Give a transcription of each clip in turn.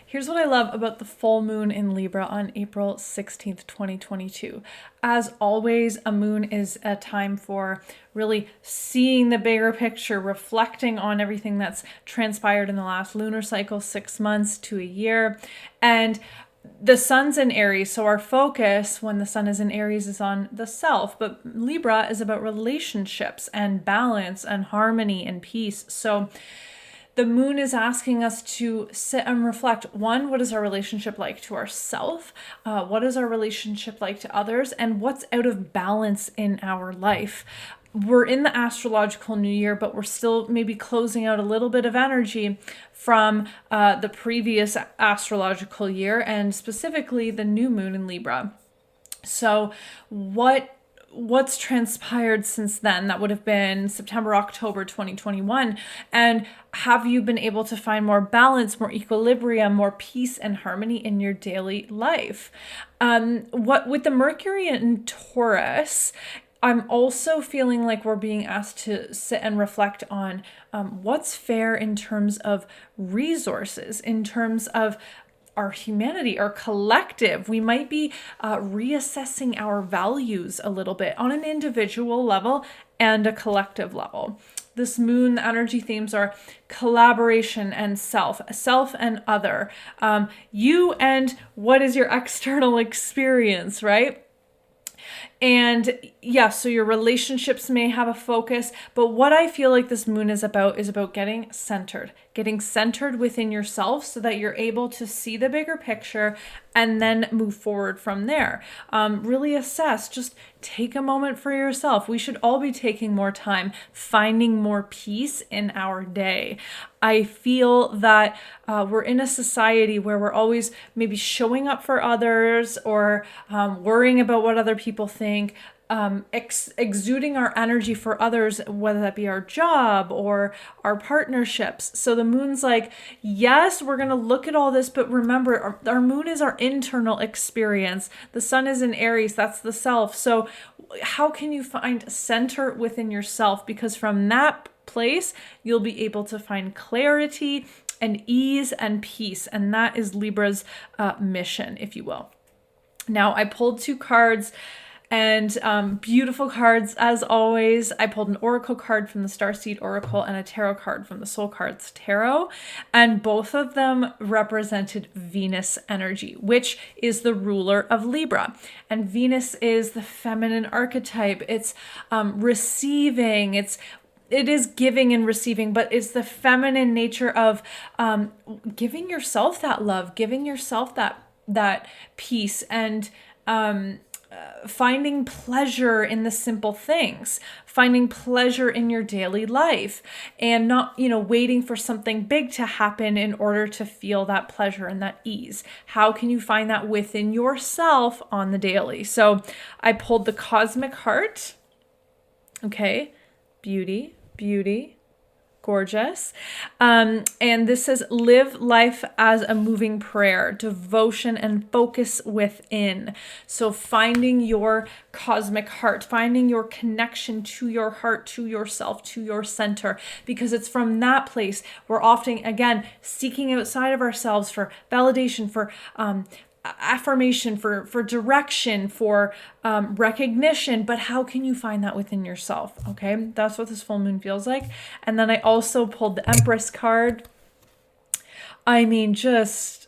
Here's what I love about the full moon in Libra on April 16th, 2022. As always, a moon is a time for really seeing the bigger picture, reflecting on everything that's transpired in the last lunar cycle, 6 months to a year. And the sun's in Aries, so our focus when the sun is in Aries is on the self, but Libra is about relationships and balance and harmony and peace. So the moon is asking us to sit and reflect. One, what is our relationship like to ourself? What is our relationship like to others? And what's out of balance in our life? We're in the astrological new year, but we're still maybe closing out a little bit of energy from the previous astrological year, and specifically the new moon in Libra. So what's transpired since then? That would have been September, October 2021. And have you been able to find more balance, more equilibrium, more peace and harmony in your daily life? What with the Mercury in Taurus, I'm also feeling like we're being asked to sit and reflect on what's fair in terms of resources, in terms of our humanity, our collective. We might be reassessing our values a little bit on an individual level and a collective level. This moon, the energy themes are collaboration and self and other. You and what is your external experience, right? And yeah, so your relationships may have a focus, but what I feel like this moon is about getting centered within yourself so that you're able to see the bigger picture and then move forward from there. Really assess, just take a moment for yourself. We should all be taking more time, finding more peace in our day. I feel that we're in a society where we're always maybe showing up for others or worrying about what other people think, exuding our energy for others, whether that be our job or our partnerships. So the moon's like, yes, we're going to look at all this, but remember, our moon is our internal experience. The sun is in Aries, that's the self. So how can you find center within yourself? Because from that place, you'll be able to find clarity and ease and peace. And that is Libra's mission, if you will. Now, I pulled 2 cards and beautiful cards as always. I pulled an oracle card from the Starseed Oracle and a tarot card from the Soul Cards Tarot, and both of them represented Venus energy, which is the ruler of Libra. And Venus is the feminine archetype. It's receiving, it is giving and receiving, but it's the feminine nature of giving yourself that love, giving yourself that peace, and finding pleasure in the simple things, finding pleasure in your daily life, and not, waiting for something big to happen in order to feel that pleasure and that ease. How can you find that within yourself on the daily? So I pulled the Cosmic Heart. Okay, beauty, gorgeous. And this says, live life as a moving prayer, devotion and focus within. So finding your cosmic heart, finding your connection to your heart, to yourself, to your center, because it's from that place we're often, again, seeking outside of ourselves for validation, for affirmation, for direction, for recognition. But how can you find that within yourself? Okay, that's what this full moon feels like. And then I also pulled the Empress card. I mean, just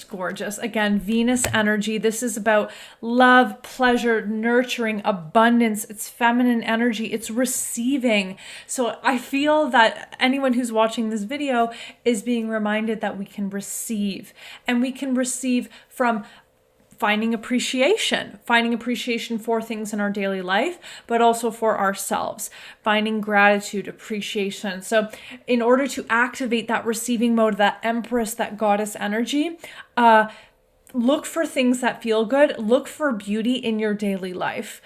gorgeous. Again, Venus energy. This is about love, pleasure, nurturing, abundance. It's feminine energy. It's receiving. So I feel that anyone who's watching this video is being reminded that we can receive, and we can receive from finding appreciation for things in our daily life, but also for ourselves, finding gratitude, appreciation. So in order to activate that receiving mode, that Empress, that goddess energy, look for things that feel good, look for beauty in your daily life.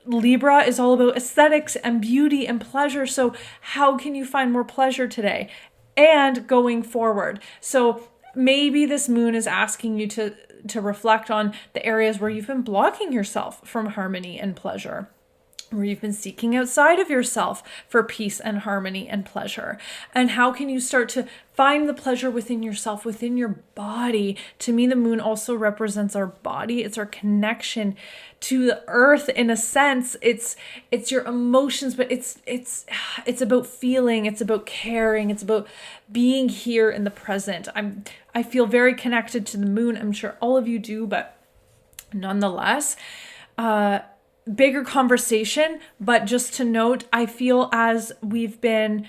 Libra is all about aesthetics and beauty and pleasure. So how can you find more pleasure today and going forward? So maybe this moon is asking you to reflect on the areas where you've been blocking yourself from harmony and pleasure. where you've been seeking outside of yourself for peace and harmony and pleasure. And how can you start to find the pleasure within yourself, within your body? To me, the moon also represents our body. It's our connection to the earth in a sense. It's your emotions, but it's about feeling, it's about caring, it's about being here in the present. I feel very connected to the moon. I'm sure all of you do, but nonetheless, bigger conversation, but just to note, I feel as we've been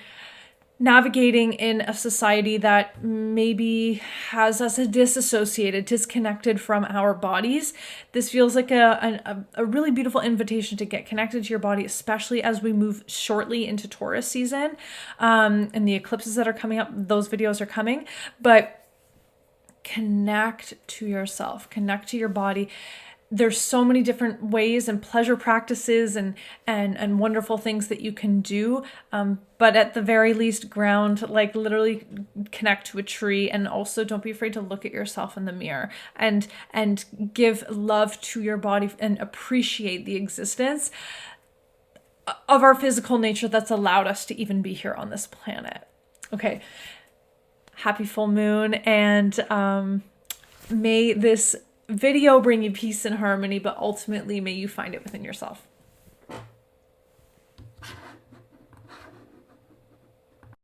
navigating in a society that maybe has us disassociated, disconnected from our bodies, this feels like a really beautiful invitation to get connected to your body, especially as we move shortly into Taurus season, and the eclipses that are coming up. Those videos are coming, but connect to yourself, connect to your body. There's so many different ways and pleasure practices and wonderful things that you can do. But at the very least, ground, like literally connect to a tree. And also don't be afraid to look at yourself in the mirror and give love to your body and appreciate the existence of our physical nature that's allowed us to even be here on this planet. Okay. Happy full moon. And may this video bring you peace and harmony, but ultimately may you find it within yourself.